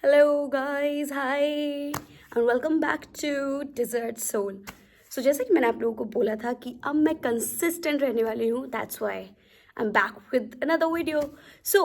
Hello guys, hi and welcome back to dessert soul. So जैसे कि मैंने आप लोगों को बोला था कि अब मैं कंसिस्टेंट रहने वाली हूँ, that's why I am back with another video. So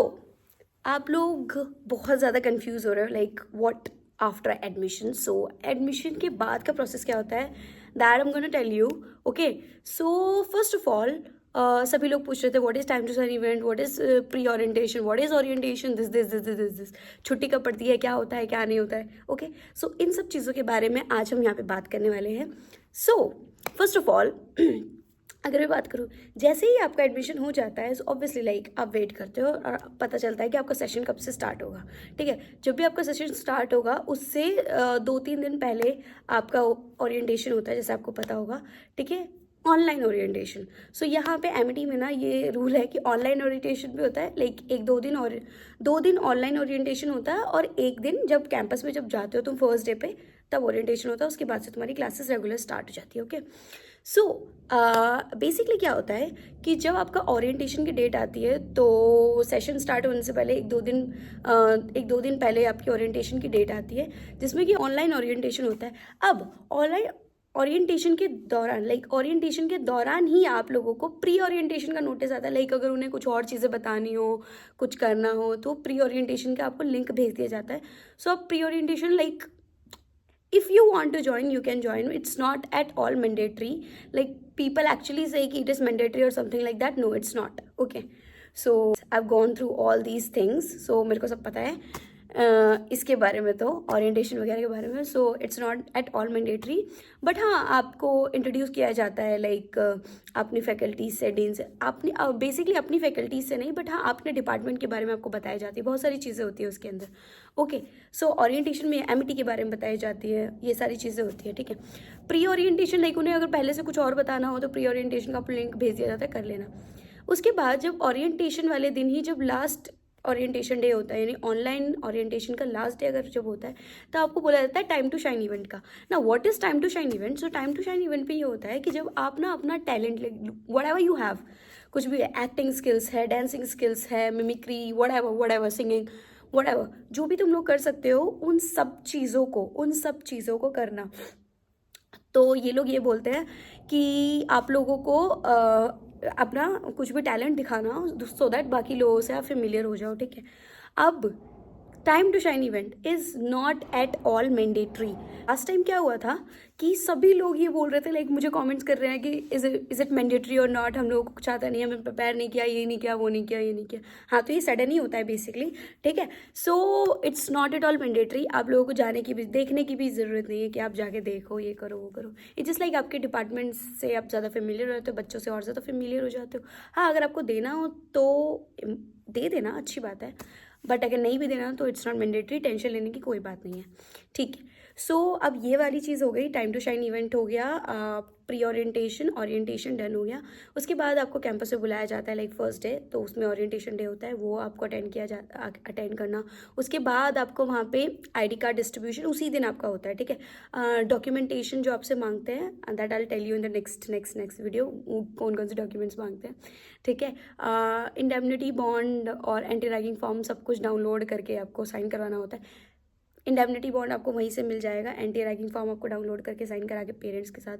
आप लोग बहुत ज़्यादा कंफ्यूज हो रहे हो like what after admission. So admission के बाद का प्रोसेस क्या होता है, that I am gonna tell you. Okay, so first of all सभी लोग पूछ रहे थे what is time to sign event, what is pre orientation, what is orientation, this छुट्टी कब पड़ती है, क्या होता है, क्या नहीं होता है। ओके, सो इन सब चीज़ों के बारे में आज हम यहाँ पे बात करने वाले हैं। सो फर्स्ट ऑफ ऑल अगर मैं बात करूँ, जैसे ही आपका एडमिशन हो जाता है ऑब्वियसली लाइक आप वेट करते हो और पता चलता है कि आपका सेशन कब से स्टार्ट होगा। ठीक है, जब भी आपका सेशन स्टार्ट होगा उससे 2-3 दिन पहले आपका ओरिएंटेशन होता है, जैसे आपको पता होगा। ठीक है, ऑनलाइन ओरिएंटेशन। सो यहाँ पे एमिटी में ना ये रूल है कि ऑनलाइन ओरिएंटेशन भी होता है, लाइक 1-2 दिन और 2 दिन ऑनलाइन ओरिएंटेशन होता है और एक दिन जब कैंपस में जब जाते हो तुम फर्स्ट डे पे तब ओरिएंटेशन होता है। उसके बाद से तुम्हारी क्लासेस रेगुलर स्टार्ट हो जाती है। ओके, सो बेसिकली क्या होता है कि जब आपका ओरिएंटेशन की डेट आती है तो सेशन स्टार्ट होने से पहले 1-2 दिन पहले आपकी ओरिएंटेशन की डेट आती है, जिसमें कि ऑनलाइन ओरिएंटेशन होता है। अब ऑनलाइन ओरिएंटेशन के दौरान ओरिएंटेशन के दौरान ही आप लोगों को प्री ओरिएंटेशन का नोटिस आता है। लाइक अगर उन्हें कुछ और चीज़ें बतानी हो, कुछ करना हो तो प्री ओरिएंटेशन का आपको लिंक भेज दिया जाता है। सो आप pre orientation like if you want to join you can join, it's not at all mandatory. Like people actually say कि it is mandatory or something like that. No, it's not. Okay, so I've gone through all these things, so मेरे को सब पता है इसके बारे में, तो ओरिएंटेशन वगैरह के बारे में। So it's not at all mandatory, but हाँ आपको इंट्रोड्यूस किया जाता है लाइक अपनी फैकल्टीज से, डीन से, अपनी बेसिकली अपनी फैकल्टीज से नहीं, बट हाँ अपने डिपार्टमेंट के बारे में आपको बताई जाती है। बहुत सारी चीज़ें होती है उसके अंदर। ओके, सो ओरिएंटेशन में एमिटी के बारे में बताई जाती है, ये सारी चीज़ें होती है। ठीक है, प्री ओरिएंटेशन लाइक उन्हें अगर पहले से कुछ और बताना हो तो प्री ओरिएंटेशन का लिंक भेज दिया जाता है, कर लेना। उसके बाद जब ओरिएंटेशन वाले दिन ही जब लास्ट ओरिएंटेशन डे होता है, यानी ऑनलाइन ओरिएंटेशन का लास्ट डे अगर जब होता है तो आपको बोला जाता है टाइम टू शाइन इवेंट का। ना what is time to shine event? So time to shine event पे ये होता है कि जब आप ना अपना टैलेंट, व्हाटएवर यू हैव, कुछ भी एक्टिंग स्किल्स है, डांसिंग स्किल्स है, मिमिक्री, व्हाटएवर सिंगिंग, व्हाटएवर जो भी तुम लोग कर सकते हो, उन सब चीज़ों को करना। तो ये लोग ये बोलते हैं कि आप लोगों को अपना कुछ भी टैलेंट दिखाना सो दैट बाकी लोगों से आप फेमिलियर हो जाओ। ठीक है, अब time to shine event is not at all mandatory. Last time क्या हुआ था कि सभी लोग ये बोल रहे थे, लाइक मुझे कमेंट्स कर रहे हैं कि इज इट मैंडेटरी और नॉट, हम लोगों को कुछ आता नहीं, हमें प्रिपेयर नहीं किया, ये नहीं किया, वो नहीं किया, ये नहीं किया। हाँ, तो ये सडन ही होता है बेसिकली। ठीक है, so it's not at all mandatory. आप लोगों को जाने की भी, देखने की भी ज़रूरत नहीं है कि आप जाके देखो, ये करो, वो करो। इट्स जस्ट लाइक आपके डिपार्टमेंट से आप ज़्यादा फेमिलियर रहते हो, बच्चों से और ज़्यादा फेमिलियर हो जाते हो। हाँ, अगर आपको देना हो तो दे देना, अच्छी बात है, बट अगर नहीं भी देना तो इट्स नॉट मैंडेटरी, टेंशन लेने की कोई बात नहीं है। ठीक है, सो अब ये वाली चीज़ हो गई, टाइम टू शाइन इवेंट हो गया, प्री ओरिएंटेशन डन हो गया। उसके बाद आपको कैंपस में बुलाया जाता है लाइक फर्स्ट डे, तो उसमें ओरिएंटेशन डे होता है, वो आपको अटेंड करना। उसके बाद आपको वहाँ पे आईडी कार्ड डिस्ट्रीब्यूशन उसी दिन आपका होता है। ठीक है, डॉक्यूमेंटेशन जो आपसे मांगते हैं that I will tell you in the next video, कौन कौन से डॉक्यूमेंट्स मांगते हैं। ठीक है, इंडेमनिटी बॉन्ड और एंटी रैगिंग फॉर्म सब कुछ डाउनलोड करके आपको साइन करवाना होता है। इंडेमनिटी बॉन्ड आपको वहीं से मिल जाएगा, एंटी रैगिंग फॉर्म आपको डाउनलोड करके साइन करा के पेरेंट्स के साथ,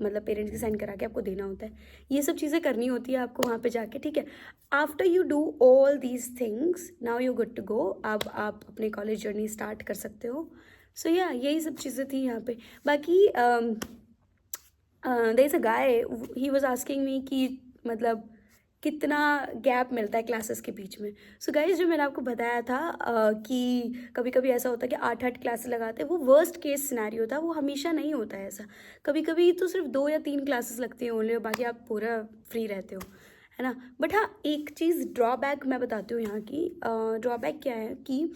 मतलब पेरेंट्स की साइन करा के आपको देना होता है। ये सब चीज़ें करनी होती है आपको वहाँ पे जाके। ठीक है, after you do all these things now you good to go. अब आप अपने कॉलेज जर्नी स्टार्ट कर सकते हो। सो या यही सब चीज़ें थी यहाँ पे। बाकी there is a guy, he was asking me कि मतलब कितना गैप मिलता है क्लासेस के बीच में। सो गाइज, जो मैंने आपको बताया था कि कभी कभी ऐसा होता है कि 8-8 क्लासेस लगाते हैं, वो वर्स्ट केस सिनेरियो था, वो हमेशा नहीं होता है ऐसा। कभी कभी तो सिर्फ 2 या 3 क्लासेस लगती हैं ओनली, और बाकी आप पूरा फ्री रहते हो, है ना। बट हाँ, एक चीज़ ड्रॉबैक मैं बताती हूँ यहाँ की। ड्रॉबैक क्या है कि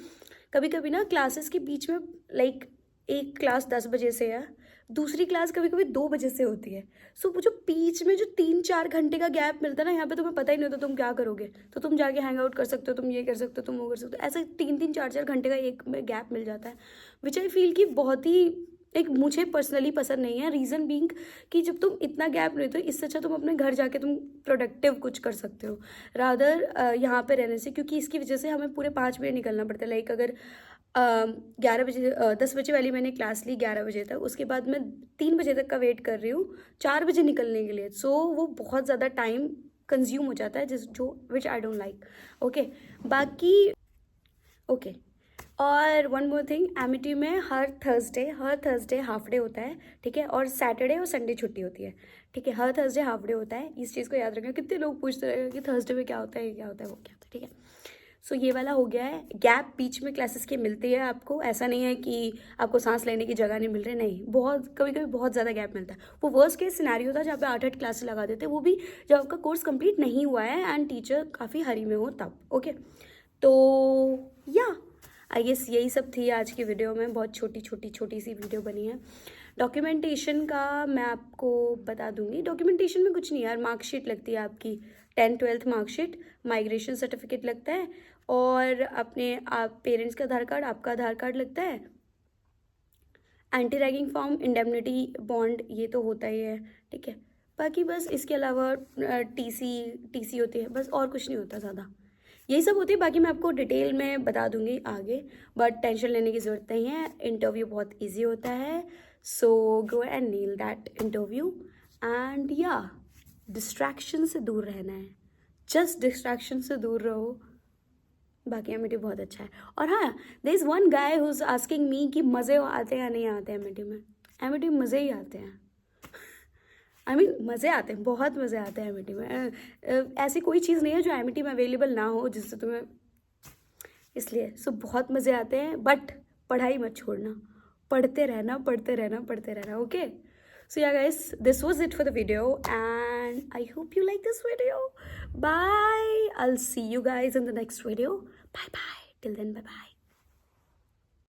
कभी कभी ना क्लासेस के बीच में लाइक एक क्लास 10 बजे से है, दूसरी क्लास कभी कभी 2 बजे से होती है। सो वो जो बीच में जो 3-4 घंटे का गैप मिलता है ना, यहाँ पे तुम्हें पता ही नहीं होता तुम क्या करोगे। तो तुम जाके हैंग आउट कर सकते हो, तुम ये कर सकते हो, तुम वो कर सकते हो। ऐसा 3-3 4-4 घंटे का एक में गैप मिल जाता है, विच आई फील कि बहुत ही एक मुझे पर्सनली पसंद नहीं है। रीज़न बीइंग कि जब तुम इतना गैप लेते हो, इससे अच्छा तुम अपने घर जाके तुम प्रोडक्टिव कुछ कर सकते हो रादर यहाँ पे रहने से, क्योंकि इसकी वजह से हमें पूरे 5 मिनट निकलना पड़ता है। लाइक अगर 11 बजे 10 बजे वाली मैंने क्लास ली 11 बजे तक, उसके बाद मैं 3 बजे तक का वेट कर रही हूँ 4 बजे निकलने के लिए। सो वो बहुत ज़्यादा टाइम कंज्यूम हो जाता है जिस जो विच आई डोंट लाइक। ओके, बाकी ओके और वन मोर थिंग, एमिटी में हर थर्सडे हाफ डे होता है, ठीक है, और सैटरडे और संडे छुट्टी होती है, ठीक है। हर थर्सडे हाफ डे होता है, इस चीज़ को याद रखना। कितने लोग पूछते रहेंगे कि थर्सडे में क्या होता है, ये क्या होता है, वो क्या होता है, ठीक है। सो ये वाला हो गया है। गैप बीच में क्लासेस के मिलती है आपको, ऐसा नहीं है कि आपको सांस लेने की जगह नहीं मिल रही, नहीं, बहुत कभी कभी बहुत ज़्यादा गैप मिलता है। वो वर्स्ट केस सिनेरियो था जहाँ पे 8-8 क्लासेस लगा देते, वो भी जब आपका कोर्स कंप्लीट नहीं हुआ है एंड टीचर काफ़ी हरी में हो तब। ओके, तो या आई गेस यही सब थी आज की वीडियो में। बहुत छोटी सी वीडियो बनी है। डॉक्यूमेंटेशन का मैं आपको बता दूंगी। डॉक्यूमेंटेशन में कुछ नहीं यार, मार्कशीट लगती है आपकी, 10th-12th मार्कशीट, माइग्रेशन सर्टिफिकेट लगता है, और अपने आप पेरेंट्स का आधार कार्ड, आपका आधार कार्ड लगता है, anti ragging form, indemnity bond, ये तो होता ही है, ठीक है। बाकी बस इसके अलावा टीसी होती है, बस और कुछ नहीं होता ज़्यादा, यही सब होती है। बाकी मैं आपको डिटेल में बता दूंगी आगे, बट टेंशन लेने की ज़रूरत नहीं है। इंटरव्यू बहुत इजी होता है, so go and nail that interview and या डिस्ट्रैक्शन से दूर रहना है, जस्ट डिस्ट्रैक्शन से दूर रहो। बाकी एमिटी बहुत अच्छा है। और हाँ, there is one guy who is asking me कि मज़े आते हैं या नहीं आते एमिटी में। एमिटी में मज़े ही आते हैं, आई मीन मज़े आते हैं, बहुत मज़े आते हैं एमिटी में। ऐसी कोई चीज़ नहीं है जो एमिटी में अवेलेबल ना हो जिससे तुम्हें, इसलिए सो बहुत मज़े आते हैं। बट पढ़ाई मत छोड़ना, पढ़ते रहना। Okay, so ya guys, this was it for the video and I hope you like this video. Bye, I will see you guys in the next video. Bye bye, till then bye bye.